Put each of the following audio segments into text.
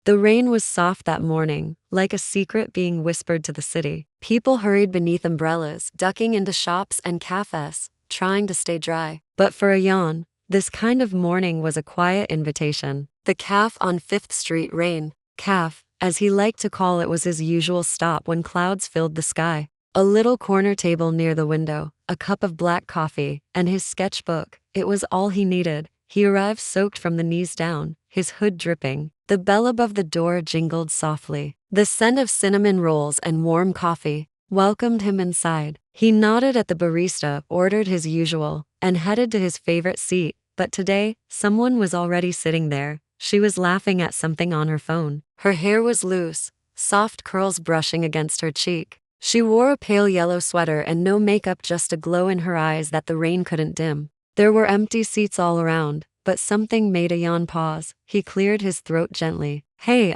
The rain was soft that morning, like a secret being whispered to the city. People hurried beneath umbrellas, ducking into shops and cafes, trying to stay dry. But for Ayaan, this kind of morning was a quiet invitation. The cafe on 5th Street Rain, cafe, as he liked to call it, was his usual stop when clouds filled the sky. A little corner table near the window, a cup of black coffee, and his sketchbook. It was all he needed. He arrived soaked from the knees down, his hood dripping. The bell above the door jingled softly. The scent of cinnamon rolls and warm coffee welcomed him inside. He nodded at the barista, ordered his usual, and headed to his favorite seat. But today, someone was already sitting there. She was laughing at something on her phone. Her hair was loose, soft curls brushing against her cheek. She wore a pale yellow sweater and no makeup, just a glow in her eyes that the rain couldn't dim. There were empty seats all around, but something made Ayaan pause. He cleared his throat gently. Hey,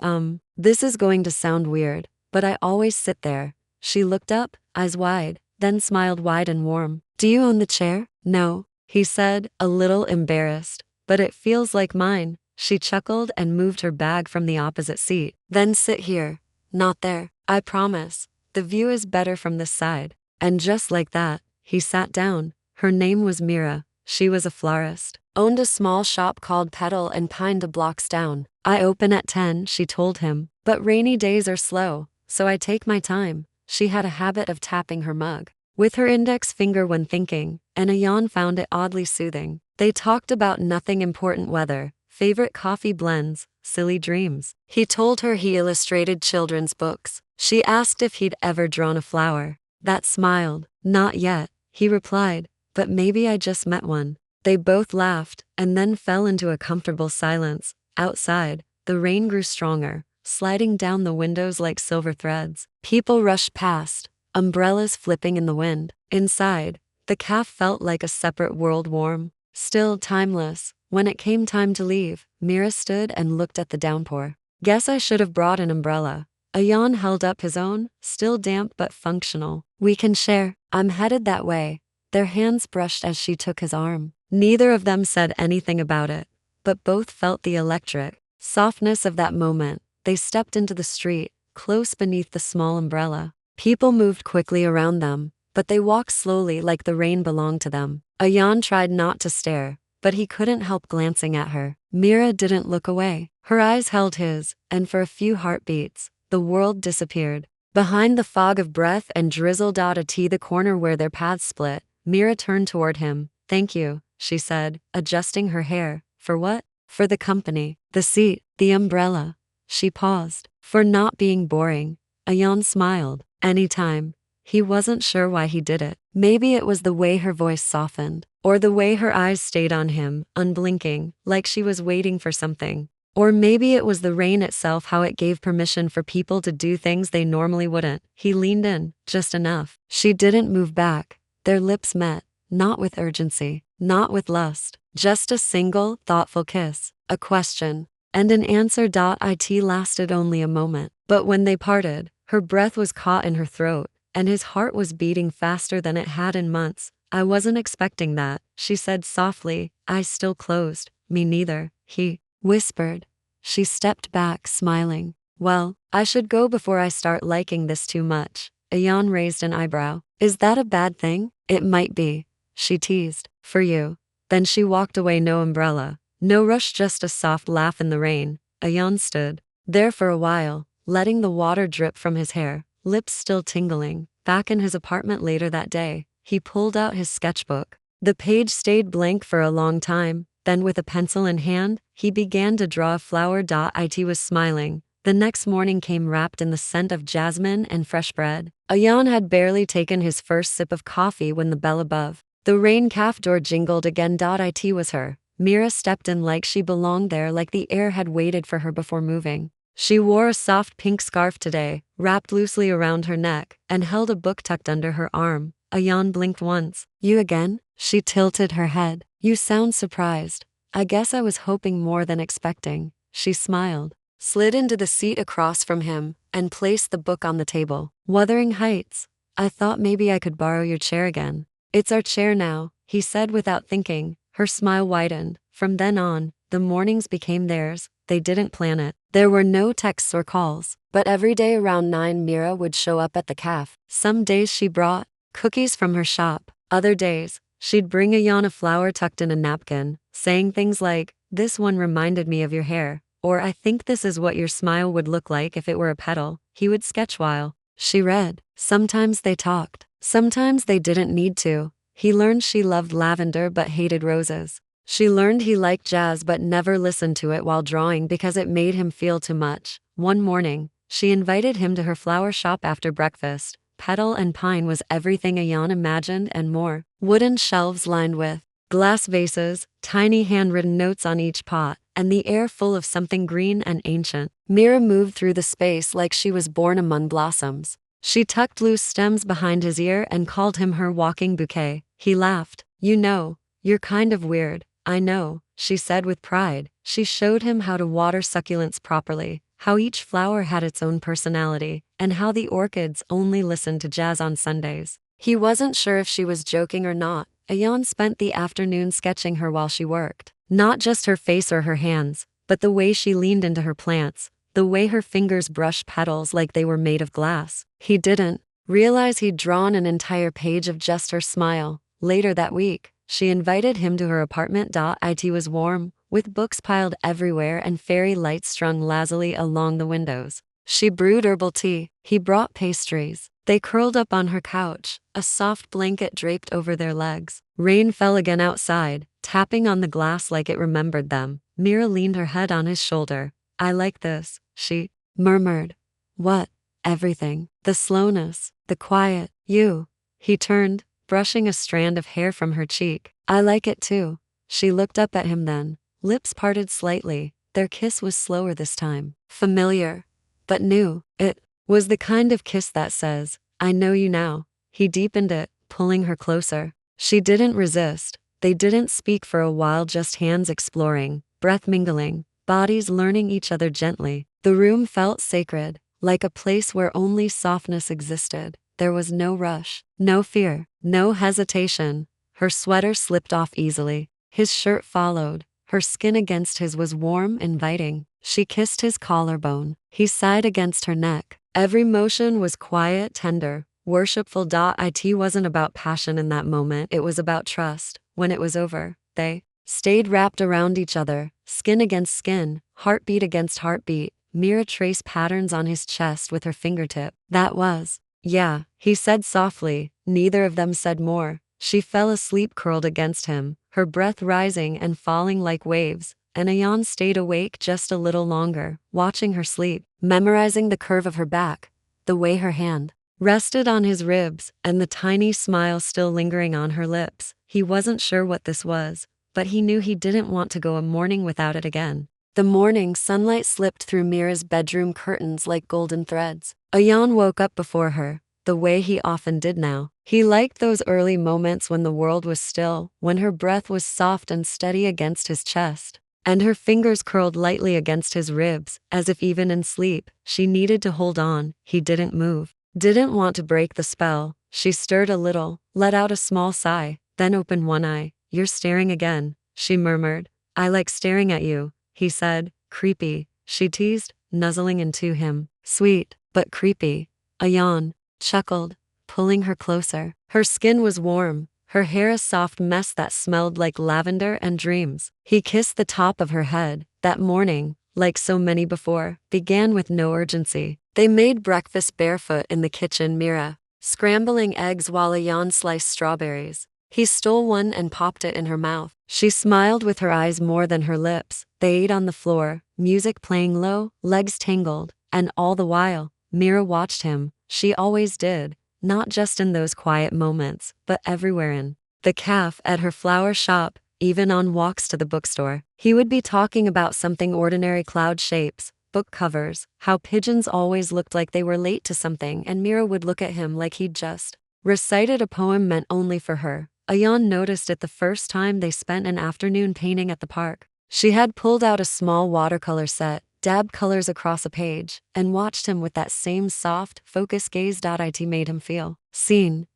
this is going to sound weird, but I always sit there. She looked up, eyes wide, then smiled wide and warm. Do you own the chair? No, he said, a little embarrassed. But it feels like mine. She chuckled and moved her bag from the opposite seat. Then sit here, not there. I promise. The view is better from this side. And just like that, he sat down. Her name was Mira. She was a florist, owned a small shop called Petal and Pine 2 blocks down. I open at 10, she told him, but rainy days are slow, so I take my time. She had a habit of tapping her mug with her index finger when thinking, and Ayaan found it oddly soothing. They talked about nothing important: weather, favorite coffee blends, silly dreams. He told her he illustrated children's books. She asked if he'd ever drawn a flower. That smiled. Not yet, he replied, but maybe I just met one. They both laughed, and then fell into a comfortable silence. Outside, the rain grew stronger, sliding down the windows like silver threads. People rushed past, umbrellas flipping in the wind. Inside, the cafe felt like a separate world, warm, still, timeless. When it came time to leave, Mira stood and looked at the downpour. Guess I should have brought an umbrella. Ayaan held up his own, still damp but functional. We can share. I'm headed that way. Their hands brushed as she took his arm. Neither of them said anything about it, but both felt the electric softness of that moment. They stepped into the street, close beneath the small umbrella. People moved quickly around them, but they walked slowly like the rain belonged to them. Ayaan tried not to stare, but he couldn't help glancing at her. Mira didn't look away. Her eyes held his, and for a few heartbeats, the world disappeared. Behind the fog of breath and drizzle. At the corner where their paths split, Mira turned toward him. Thank you, she said, adjusting her hair. For what? For the company, the seat, the umbrella. She paused. For not being boring. Ayaan smiled. Anytime. He wasn't sure why he did it. Maybe it was the way her voice softened, or the way her eyes stayed on him, unblinking, like she was waiting for something. Or maybe it was the rain itself, how it gave permission for people to do things they normally wouldn't. He leaned in, just enough. She didn't move back. Their lips met, not with urgency, not with lust, just a single, thoughtful kiss, a question, and an answer. It lasted only a moment, but when they parted, her breath was caught in her throat, and his heart was beating faster than it had in months. I wasn't expecting that, she said softly, eyes still closed. Me neither, he whispered. She stepped back, smiling. Well, I should go before I start liking this too much. Ayaan raised an eyebrow. Is that a bad thing? It might be, she teased. For you. Then she walked away. No umbrella, no rush, just a soft laugh in the rain. Ayaan stood there for a while, letting the water drip from his hair, lips still tingling. Back in his apartment later that day, he pulled out his sketchbook. The page stayed blank for a long time. Then with a pencil in hand, he began to draw a flower. It was smiling. The next morning came wrapped in the scent of jasmine and fresh bread. Ayaan had barely taken his first sip of coffee when the bell above the rain cafe door jingled again. It was her. Mira stepped in like she belonged there, like the air had waited for her before moving. She wore a soft pink scarf today, wrapped loosely around her neck, and held a book tucked under her arm. Ayaan blinked once. You again? She tilted her head. You sound surprised. I guess I was hoping more than expecting. She smiled, slid into the seat across from him, and placed the book on the table. Wuthering Heights. I thought maybe I could borrow your chair again. It's our chair now, he said without thinking. Her smile widened. From then on, the mornings became theirs. they didn't plan it. There were no texts or calls, but every day around 9 Mira would show up at the cafe. Some days she brought cookies from her shop. Other days, she'd bring Ayaan a flower tucked in a napkin, saying things like, "This one reminded me of your hair," or "I think this is what your smile would look like if it were a petal." He would sketch while she read. Sometimes they talked. Sometimes they didn't need to. He learned she loved lavender but hated roses. She learned he liked jazz but never listened to it while drawing because it made him feel too much. One morning, she invited him to her flower shop after breakfast. Petal and pine was everything Ayaan imagined and more. Wooden shelves lined with glass vases, tiny handwritten notes on each pot, and the air full of something green and ancient. Mira moved through the space like she was born among blossoms. She tucked loose stems behind his ear and called him her walking bouquet. He laughed. "You know, you're kind of weird." "I know," she said with pride. She showed him how to water succulents properly, how each flower had its own personality, and how the orchids only listened to jazz on Sundays. He wasn't sure if she was joking or not. Ayaan spent the afternoon sketching her while she worked. Not just her face or her hands, but the way she leaned into her plants, the way her fingers brushed petals like they were made of glass. He didn't realize he'd drawn an entire page of just her smile. Later that week, she invited him to her apartment. It was warm, with books piled everywhere and fairy lights strung lazily along the windows. She brewed herbal tea. He brought pastries. They curled up on her couch, a soft blanket draped over their legs. Rain fell again outside, tapping on the glass like it remembered them. Mira leaned her head on his shoulder. "I like this," she murmured. "What?" "Everything. The slowness, the quiet. You." He turned, brushing a strand of hair from her cheek. "I like it too." She looked up at him then, lips parted slightly. Their kiss was slower this time. Familiar, but new. It was the kind of kiss that says, "I know you now." He deepened it, pulling her closer. She didn't resist. They didn't speak for a while, just hands exploring, breath mingling, bodies learning each other gently. The room felt sacred, like a place where only softness existed. There was no rush, no fear, no hesitation. Her sweater slipped off easily. His shirt followed. Her skin against his was warm, inviting. She kissed his collarbone. He sighed against her neck. Every motion was quiet, tender, worshipful. It wasn't about passion in that moment, it was about trust. When it was over, they stayed wrapped around each other, skin against skin, heartbeat against heartbeat. Mira traced patterns on his chest with her fingertip. "That was." "Yeah," he said softly. Neither of them said more. She fell asleep curled against him, her breath rising and falling like waves, and Ayaan stayed awake just a little longer, watching her sleep, memorizing the curve of her back, the way her hand rested on his ribs, and the tiny smile still lingering on her lips. He wasn't sure what this was, but he knew he didn't want to go a morning without it again. The morning sunlight slipped through Mira's bedroom curtains like golden threads. Ayaan woke up before her, the way he often did now. He liked those early moments when the world was still, when her breath was soft and steady against his chest, and her fingers curled lightly against his ribs, as if even in sleep, she needed to hold on. He didn't move, didn't want to break the spell. She stirred a little, let out a small sigh, then opened one eye. "You're staring again," she murmured. "I like staring at you," he said. "Creepy," she teased, nuzzling into him. "Sweet, but creepy." Ayaan chuckled, pulling her closer. Her skin was warm, her hair a soft mess that smelled like lavender and dreams. He kissed the top of her head. That morning, like so many before, began with no urgency. They made breakfast barefoot in the kitchen. Mira scrambling eggs while Ayaan sliced strawberries. He stole one and popped it in her mouth. She smiled with her eyes more than her lips. They ate on the floor, music playing low, legs tangled, and all the while, Mira watched him. She always did, not just in those quiet moments, but everywhere, in the cafe, at her flower shop, even on walks to the bookstore. He would be talking about something ordinary: cloud shapes, book covers, how pigeons always looked like they were late to something, and Mira would look at him like he'd just recited a poem meant only for her. Ayaan noticed it the first time they spent an afternoon painting at the park. She had pulled out a small watercolor set, dabbed colors across a page, and watched him with that same soft, focused gaze. It made him feel seen.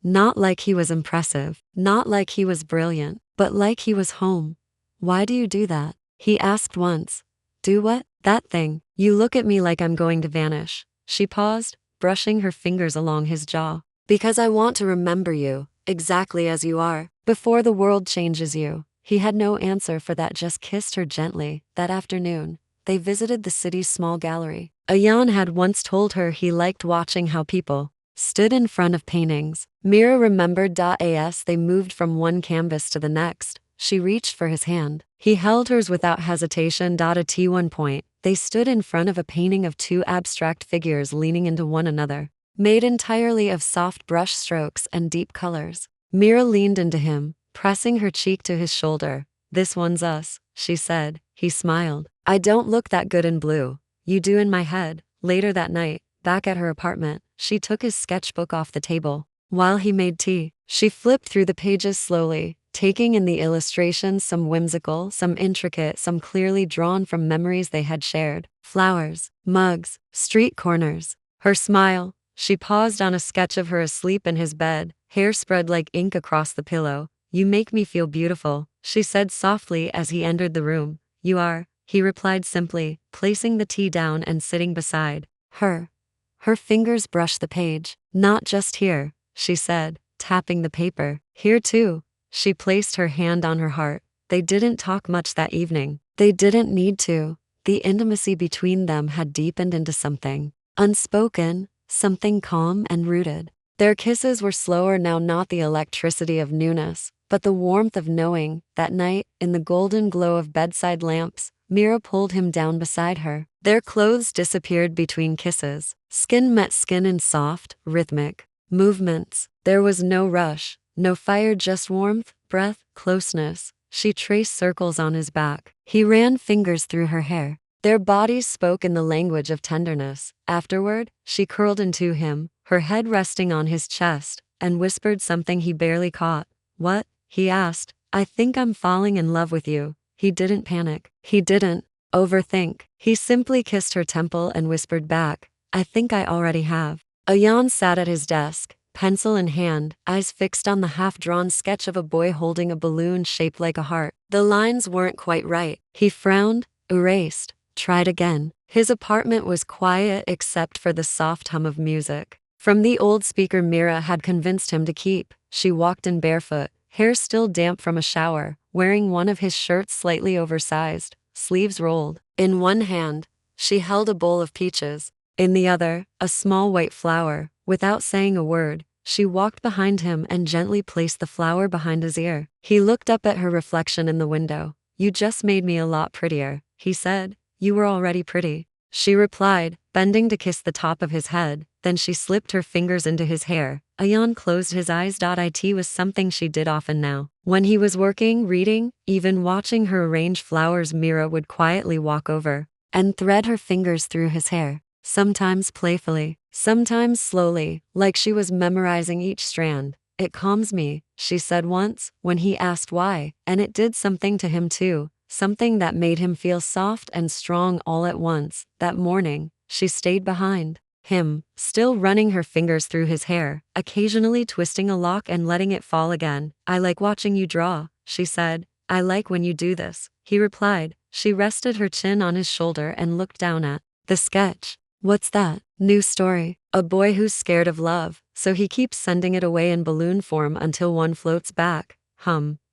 Not like he was impressive, not like he was brilliant, but like he was home. "Why do you do that?" he asked once. Do what? That thing. You look at me like I'm going to vanish. She paused, brushing her fingers along his jaw. Because I want to remember you, exactly as you are, before the world changes you. He had no answer for that, just kissed her gently. That afternoon, they visited the city's small gallery. Ayaan had once told her he liked watching how people stood in front of paintings. Mira remembered. As they moved from one canvas to the next, she reached for his hand. He held hers without hesitation. At one point, they stood in front of a painting of two abstract figures leaning into one another, made entirely of soft brush strokes and deep colors. Mira leaned into him, pressing her cheek to his shoulder. This one's us, she said. He smiled. I don't look that good in blue. You do in my head. Later that night, back at her apartment, she took his sketchbook off the table. While he made tea, she flipped through the pages slowly, taking in the illustrations, some whimsical, some intricate, some clearly drawn from memories they had shared. Flowers, mugs, street corners. Her smile. She paused on a sketch of her asleep in his bed, hair spread like ink across the pillow. You make me feel beautiful, she said softly as he entered the room. You are, he replied simply, placing the tea down and sitting beside her. Her fingers brushed the page. Not just here, she said, tapping the paper. Here too. She placed her hand on her heart. They didn't talk much that evening. They didn't need to. The intimacy between them had deepened into something unspoken, something calm and rooted. Their kisses were slower now, not the electricity of newness, but the warmth of knowing. That night, in the golden glow of bedside lamps, Mira pulled him down beside her. Their clothes disappeared between kisses. Skin met skin in soft, rhythmic movements. There was no rush, no fire, just warmth, breath, closeness. She traced circles on his back. He ran fingers through her hair. Their bodies spoke in the language of tenderness. Afterward, she curled into him, her head resting on his chest, and whispered something he barely caught. What? He asked. I think I'm falling in love with you. He didn't panic. He didn't overthink. He simply kissed her temple and whispered back, I think I already have. Ayaan sat at his desk, pencil in hand, eyes fixed on the half-drawn sketch of a boy holding a balloon shaped like a heart. The lines weren't quite right. He frowned, erased, tried again. His apartment was quiet except for the soft hum of music from the old speaker Mira had convinced him to keep. She walked in barefoot, hair still damp from a shower, wearing one of his shirts slightly oversized, sleeves rolled. In one hand, she held a bowl of peaches. In the other, a small white flower. Without saying a word, she walked behind him and gently placed the flower behind his ear. He looked up at her reflection in the window. You just made me a lot prettier, he said. You were already pretty, she replied, bending to kiss the top of his head. Then she slipped her fingers into his hair. Ayaan closed his eyes. It was something she did often now. When he was working, reading, even watching her arrange flowers, Mira would quietly walk over and thread her fingers through his hair, sometimes playfully, sometimes slowly, like she was memorizing each strand. It calms me, she said once, when he asked why, and it did something to him too, something that made him feel soft and strong all at once. That morning, she stayed behind him, still running her fingers through his hair, occasionally twisting a lock and letting it fall again. I like watching you draw, she said. I like when you do this, he replied. She rested her chin on his shoulder and looked down at the sketch. What's that? New story. A boy who's scared of love, so he keeps sending it away in balloon form until one floats back.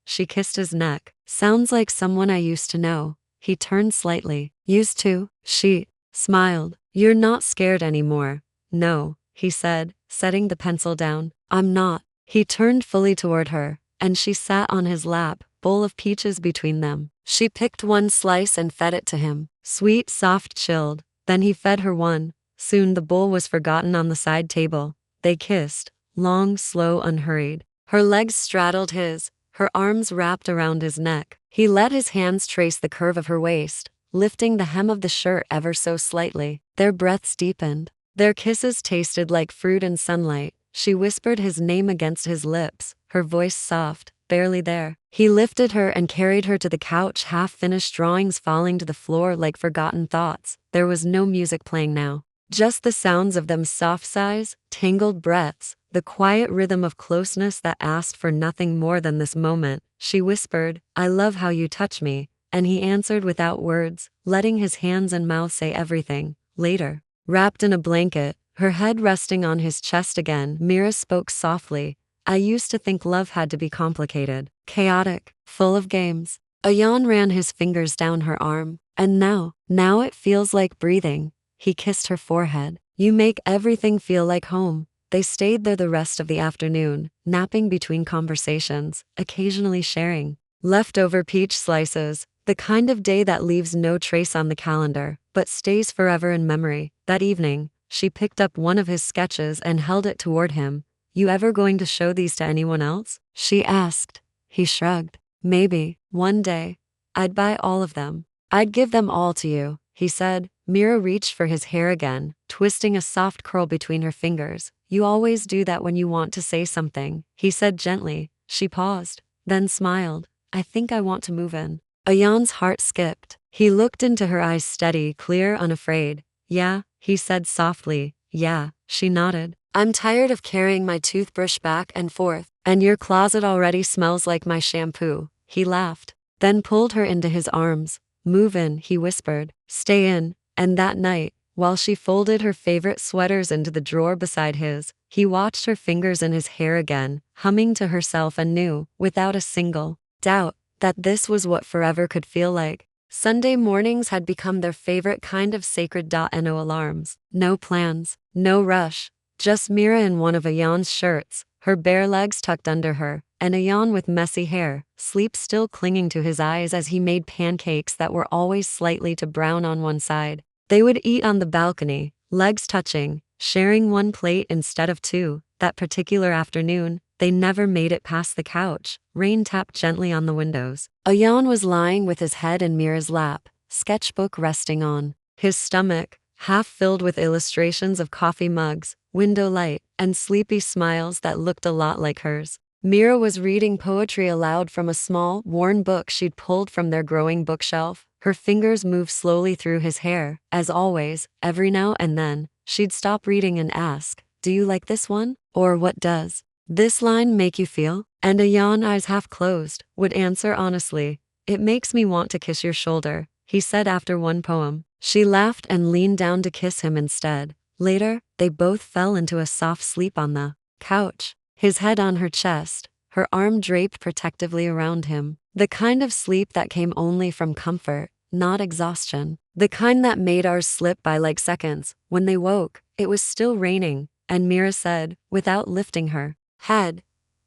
She kissed his neck. Sounds like someone I used to know. He turned slightly. Used to? She smiled. You're not scared anymore. No, he said, setting the pencil down. I'm not. He turned fully toward her, and she sat on his lap, bowl of peaches between them. She picked one slice and fed it to him. Sweet, soft, chilled. Then he fed her one. Soon the bowl was forgotten on the side table. They kissed, long, slow, unhurried. Her legs straddled his, her arms wrapped around his neck. He let his hands trace the curve of her waist, lifting the hem of the shirt ever so slightly. Their breaths deepened. Their kisses tasted like fruit and sunlight. She whispered his name against his lips, her voice soft, barely there. He lifted her and carried her to the couch, half-finished drawings falling to the floor like forgotten thoughts. There was no music playing now. Just the sounds of them, soft sighs, tangled breaths, the quiet rhythm of closeness that asked for nothing more than this moment. She whispered, I love how you touch me, and he answered without words, letting his hands and mouth say everything. Later, wrapped in a blanket, her head resting on his chest again, Mira spoke softly. I used to think love had to be complicated, chaotic, full of games. Ayaan ran his fingers down her arm. And now it feels like breathing. He kissed her forehead. You make everything feel like home. They stayed there the rest of the afternoon, napping between conversations, occasionally sharing leftover peach slices, the kind of day that leaves no trace on the calendar, but stays forever in memory. That evening, she picked up one of his sketches and held it toward him. You ever going to show these to anyone else? She asked. He shrugged. Maybe, one day. I'd buy all of them. I'd give them all to you, he said. Mira reached for his hair again, twisting a soft curl between her fingers. You always do that when you want to say something, he said gently. She paused, then smiled. I think I want to move in. Ayaan's heart skipped. He looked into her eyes steady, clear, unafraid. Yeah, he said softly. Yeah, she nodded. I'm tired of carrying my toothbrush back and forth, and your closet already smells like my shampoo, he laughed, then pulled her into his arms. Move in, he whispered. Stay in. And that night, while she folded her favorite sweaters into the drawer beside his, he watched her fingers in his hair again, humming to herself and knew, without a single doubt, that this was what forever could feel like. Sunday mornings had become their favorite kind of sacred. No alarms, no plans, no rush, just Mira in one of Ayaan's shirts, her bare legs tucked under her, and Ayaan with messy hair, sleep still clinging to his eyes as he made pancakes that were always slightly to brown on one side. They would eat on the balcony, legs touching, sharing one plate instead of two. That particular afternoon, they never made it past the couch. Rain tapped gently on the windows. Ayaan was lying with his head in Mira's lap, sketchbook resting on his stomach, half filled with illustrations of coffee mugs, window light, and sleepy smiles that looked a lot like hers. Mira was reading poetry aloud from a small, worn book she'd pulled from their growing bookshelf. Her fingers moved slowly through his hair. As always, every now and then, she'd stop reading and ask, do you like this one? Or what does this line make you feel? And Ayaan, eyes half closed, would answer honestly, it makes me want to kiss your shoulder, he said after one poem. She laughed and leaned down to kiss him instead. Later, they both fell into a soft sleep on the couch, his head on her chest, her arm draped protectively around him. The kind of sleep that came only from comfort, not exhaustion. The kind that made ours slip by like seconds. When they woke, it was still raining, and Mira said, without lifting her head,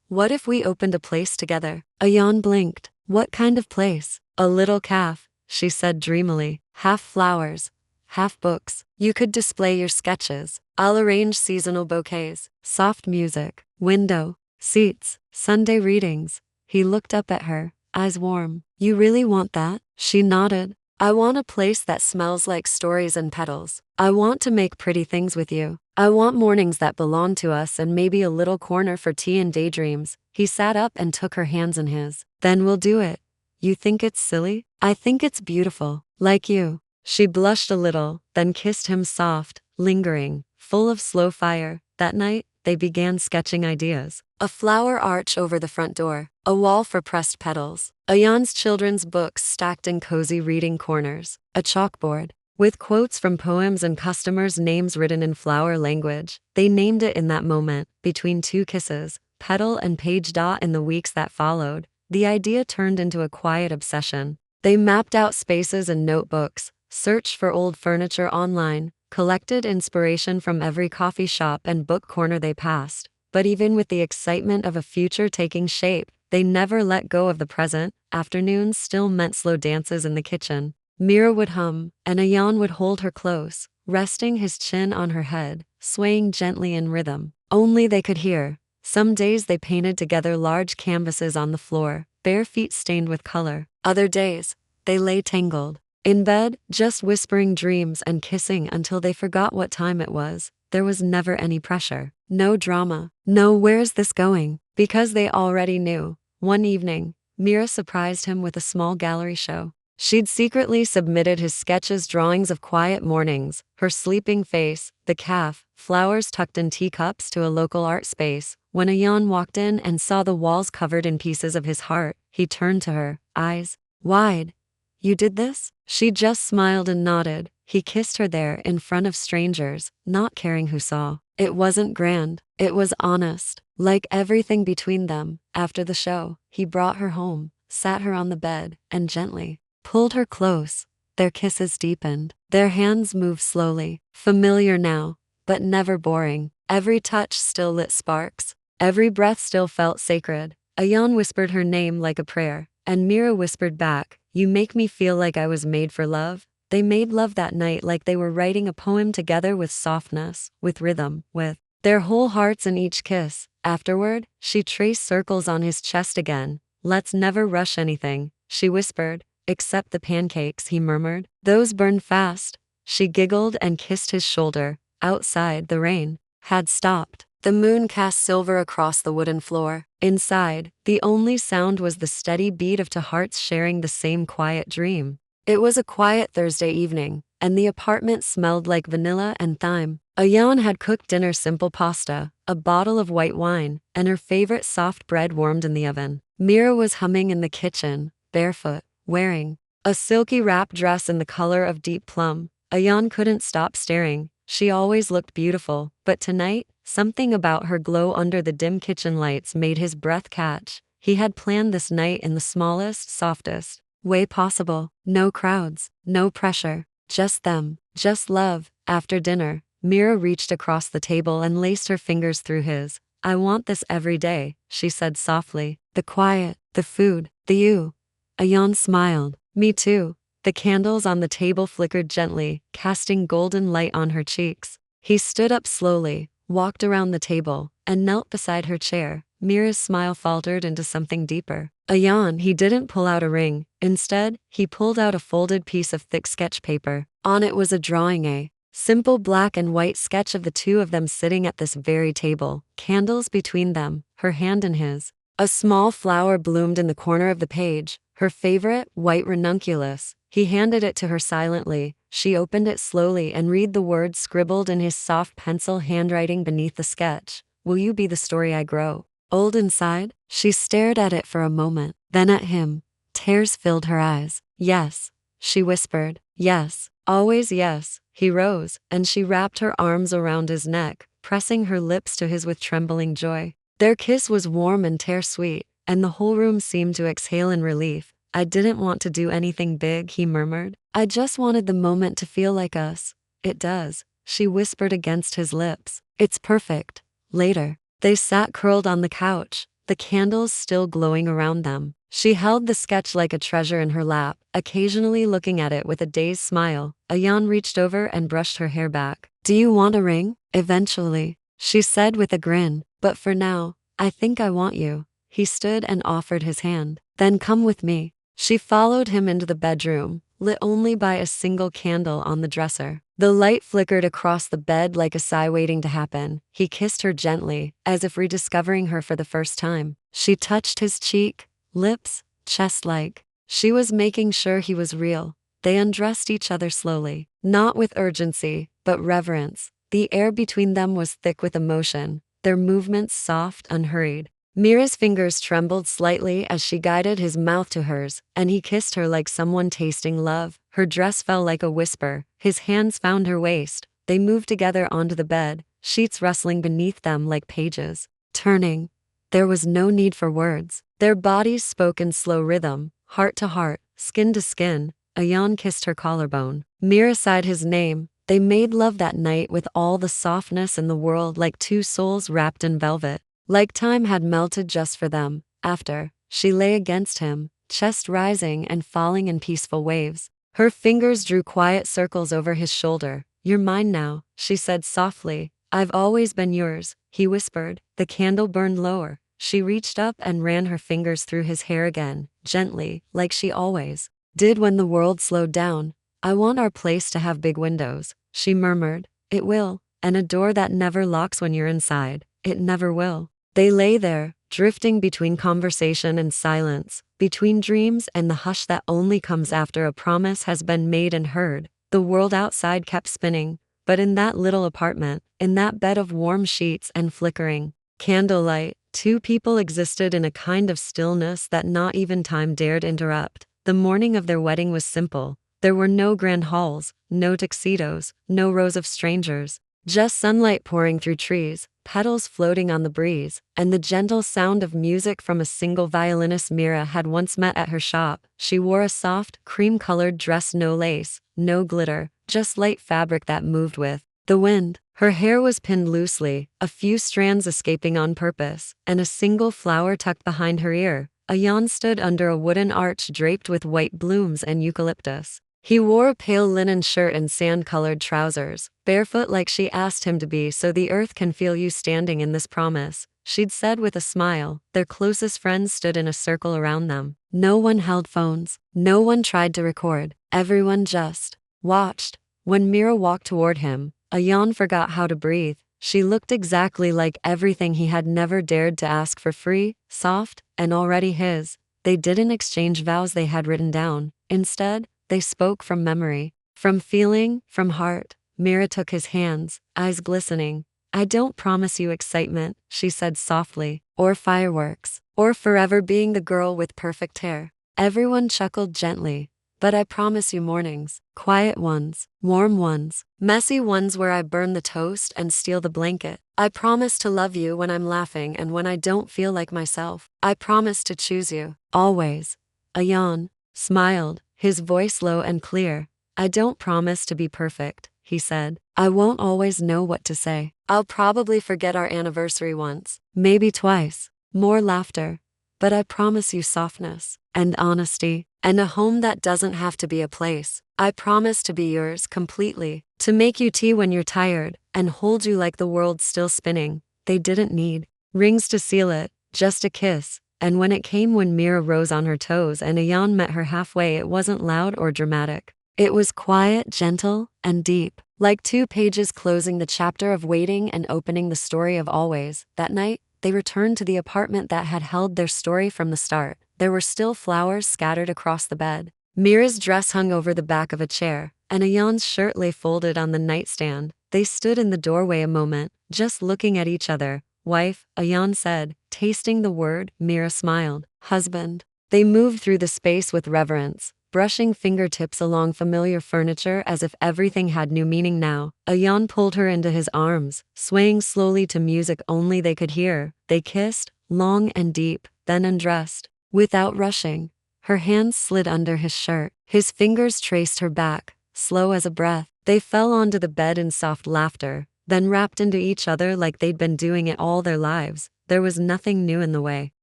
what if we opened a place together? Ayaan blinked. What kind of place? A little calf, she said dreamily. Half flowers, half books. You could display your sketches. I'll arrange seasonal bouquets, soft music, window, seats, Sunday readings. He looked up at her, eyes warm. You really want that? She nodded. I want a place that smells like stories and petals. I want to make pretty things with you. I want mornings that belong to us and maybe a little corner for tea and daydreams. He sat up and took her hands in his. Then we'll do it. You think it's silly? I think it's beautiful. Like you. She blushed a little, then kissed him soft, lingering, full of slow fire. That night, they began sketching ideas. A flower arch over the front door, a wall for pressed petals, Ayaan's children's books stacked in cozy reading corners, a chalkboard with quotes from poems and customers' names written in flower language. They named it in that moment, between two kisses, petal and page. In the weeks that followed, the idea turned into a quiet obsession. They mapped out spaces in notebooks, searched for old furniture online, collected inspiration from every coffee shop and book corner they passed. But even with the excitement of a future taking shape, they never let go of the present. Afternoons still meant slow dances in the kitchen. Mira would hum, and Ayaan would hold her close, resting his chin on her head, swaying gently in rhythm. Only they could hear. Some days they painted together large canvases on the floor, bare feet stained with color. Other days, they lay tangled in bed, just whispering dreams and kissing until they forgot what time it was. There was never any pressure, no drama, no where's this going, because they already knew. One evening, Mira surprised him with a small gallery show. She'd secretly submitted his sketches, drawings of quiet mornings, her sleeping face, the calf, flowers tucked in teacups, to a local art space. When Ayaan walked in and saw the walls covered in pieces of his heart, he turned to her, eyes wide. You did this?" She just smiled and nodded. He kissed her there in front of strangers, not caring who saw. It wasn't grand. It was honest. Like everything between them. After the show, he brought her home, sat her on the bed, and gently pulled her close. Their kisses deepened. Their hands moved slowly. Familiar now, but never boring. Every touch still lit sparks. Every breath still felt sacred. Ayaan whispered her name like a prayer, and Mira whispered back, "You make me feel like I was made for love." They made love that night like they were writing a poem together, with softness, with rhythm, with their whole hearts in each kiss. Afterward, she traced circles on his chest again. "Let's never rush anything," she whispered. "Except the pancakes," he murmured. "Those burn fast." She giggled and kissed his shoulder. Outside, the rain had stopped. The moon cast silver across the wooden floor. Inside, the only sound was the steady beat of two hearts sharing the same quiet dream. It was a quiet Thursday evening, and the apartment smelled like vanilla and thyme. Ayaan had cooked dinner: simple pasta, a bottle of white wine, and her favorite soft bread warmed in the oven. Mira was humming in the kitchen, barefoot, wearing a silky wrap dress in the color of deep plum. Ayaan couldn't stop staring. She always looked beautiful, but tonight, something about her glow under the dim kitchen lights made his breath catch. He had planned this night in the smallest, softest way possible. No crowds, no pressure, just them, just love. After dinner, Mira reached across the table and laced her fingers through his. "I want this every day," she said softly. "The quiet, the food, the you." Ayaan smiled. "Me too." The candles on the table flickered gently, casting golden light on her cheeks. He stood up slowly, walked around the table, and knelt beside her chair. Mira's smile faltered into something deeper. Ayaan, he didn't pull out a ring. Instead, he pulled out a folded piece of thick sketch paper. On it was a drawing, a simple black and white sketch of the two of them sitting at this very table, candles between them, her hand in his. A small flower bloomed in the corner of the page, her favorite, white ranunculus. He handed it to her silently. She opened it slowly and read the words scribbled in his soft pencil handwriting beneath the sketch. "Will you be the story I grow old inside?" She stared at it for a moment, then at him. Tears filled her eyes. "Yes," she whispered. "Yes, always yes." He rose, and she wrapped her arms around his neck, pressing her lips to his with trembling joy. Their kiss was warm and tear-sweet, and the whole room seemed to exhale in relief. "I didn't want to do anything big," he murmured. "I just wanted the moment to feel like us." "It does," she whispered against his lips. "It's perfect." Later, they sat curled on the couch, the candles still glowing around them. She held the sketch like a treasure in her lap, occasionally looking at it with a dazed smile. Ayaan reached over and brushed her hair back. "Do you want a ring?" "Eventually," she said with a grin. "But for now, I think I want you." He stood and offered his hand. "Then come with me." She followed him into the bedroom, lit only by a single candle on the dresser. The light flickered across the bed like a sigh waiting to happen. He kissed her gently, as if rediscovering her for the first time. She touched his cheek, lips, chest-like. She was making sure he was real. They undressed each other slowly, not with urgency, but reverence. The air between them was thick with emotion, their movements soft, unhurried. Mira's fingers trembled slightly as she guided his mouth to hers, and he kissed her like someone tasting love. Her dress fell like a whisper. His hands found her waist. They moved together onto the bed, sheets rustling beneath them like pages. Turning. There was no need for words. Their bodies spoke in slow rhythm, heart to heart, skin to skin. Ayaan kissed her collarbone. Mira sighed his name. They made love that night with all the softness in the world, like two souls wrapped in velvet. Like time had melted just for them. After, she lay against him, chest rising and falling in peaceful waves. Her fingers drew quiet circles over his shoulder. "You're mine now," she said softly. "I've always been yours," he whispered. The candle burned lower. She reached up and ran her fingers through his hair again, gently, like she always did when the world slowed down. "I want our place to have big windows," she murmured. "It will, and a door that never locks when you're inside. It never will." They lay there, drifting between conversation and silence, between dreams and the hush that only comes after a promise has been made and heard. The world outside kept spinning, but in that little apartment, in that bed of warm sheets and flickering candlelight, two people existed in a kind of stillness that not even time dared interrupt. The morning of their wedding was simple. There were no grand halls, no tuxedos, no rows of strangers. Just sunlight pouring through trees, petals floating on the breeze, and the gentle sound of music from a single violinist Mira had once met at her shop. She wore a soft, cream-colored dress, no lace, no glitter, just light fabric that moved with the wind. Her hair was pinned loosely, a few strands escaping on purpose, and a single flower tucked behind her ear. Ayaan stood under a wooden arch draped with white blooms and eucalyptus. He wore a pale linen shirt and sand-colored trousers, barefoot like she asked him to be, so the earth can feel you standing in this promise, she'd said with a smile. Their closest friends stood in a circle around them. No one held phones. No one tried to record. Everyone just watched. When Mira walked toward him, Ayaan forgot how to breathe. She looked exactly like everything he had never dared to ask for, free, soft, and already his. They didn't exchange vows they had written down. Instead, they spoke from memory, from feeling, from heart. Mira took his hands, eyes glistening. I don't promise you excitement, she said softly, or fireworks, or forever being the girl with perfect hair. Everyone chuckled gently. But I promise you mornings, quiet ones, warm ones, messy ones where I burn the toast and steal the blanket. I promise to love you when I'm laughing and when I don't feel like myself. I promise to choose you, always. Ayaan smiled, his voice low and clear. I don't promise to be perfect, he said. I won't always know what to say. I'll probably forget our anniversary once, maybe twice. More laughter. But I promise you softness, and honesty, and a home that doesn't have to be a place. I promise to be yours completely, to make you tea when you're tired, and hold you like the world's still spinning. They didn't need rings to seal it, just a kiss. And when Mira rose on her toes and Ayaan met her halfway, it wasn't loud or dramatic. It was quiet, gentle, and deep, like 2 pages closing the chapter of waiting and opening the story of always. That night, they returned to the apartment that had held their story from the start. There were still flowers scattered across the bed. Mira's dress hung over the back of a chair, and Ayaan's shirt lay folded on the nightstand. They stood in the doorway a moment, just looking at each other. Wife, Ayaan said, tasting the word. Mira smiled. Husband. They moved through the space with reverence, brushing fingertips along familiar furniture as if everything had new meaning now. Ayaan pulled her into his arms, swaying slowly to music only they could hear. They kissed, long and deep, then undressed. Without rushing, her hands slid under his shirt. His fingers traced her back, slow as a breath. They fell onto the bed in soft laughter, then wrapped into each other like they'd been doing it all their lives. There was nothing new in the way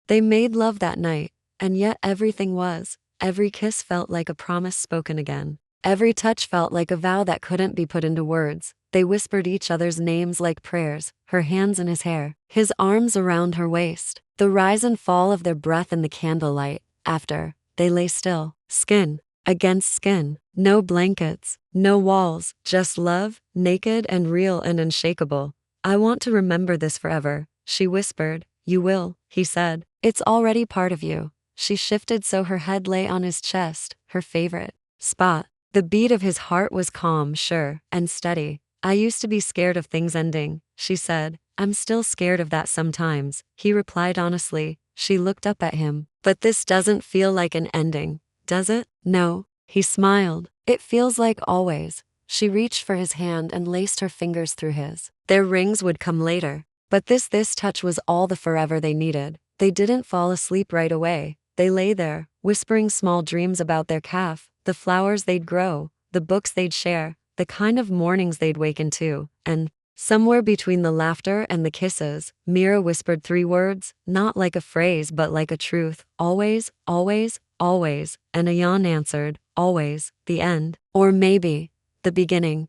they made love that night, and yet everything was. Every kiss felt like a promise spoken again. Every touch felt like a vow that couldn't be put into words. They whispered each other's names like prayers, her hands in his hair, his arms around her waist. The rise and fall of their breath in the candlelight. After, they lay still, skin against skin. No blankets, no walls, just love, naked and real and unshakable. I want to remember this forever, she whispered. You will, he said. It's already part of you. She shifted so her head lay on his chest, her favorite spot. The beat of his heart was calm, sure, and steady. I used to be scared of things ending, she said. I'm still scared of that sometimes, he replied honestly. She looked up at him. But this doesn't feel like an ending, does it? No, he smiled. It feels like always. She reached for his hand and laced her fingers through his. Their rings would come later, but this touch was all the forever they needed. They didn't fall asleep right away. They lay there, whispering small dreams about their calf, the flowers they'd grow, the books they'd share, the kind of mornings they'd waken to, and somewhere between the laughter and the kisses, Mira whispered 3 words, not like a phrase but like a truth. Always, always, always. And Ayaan answered, always, the end. Or maybe, the beginning.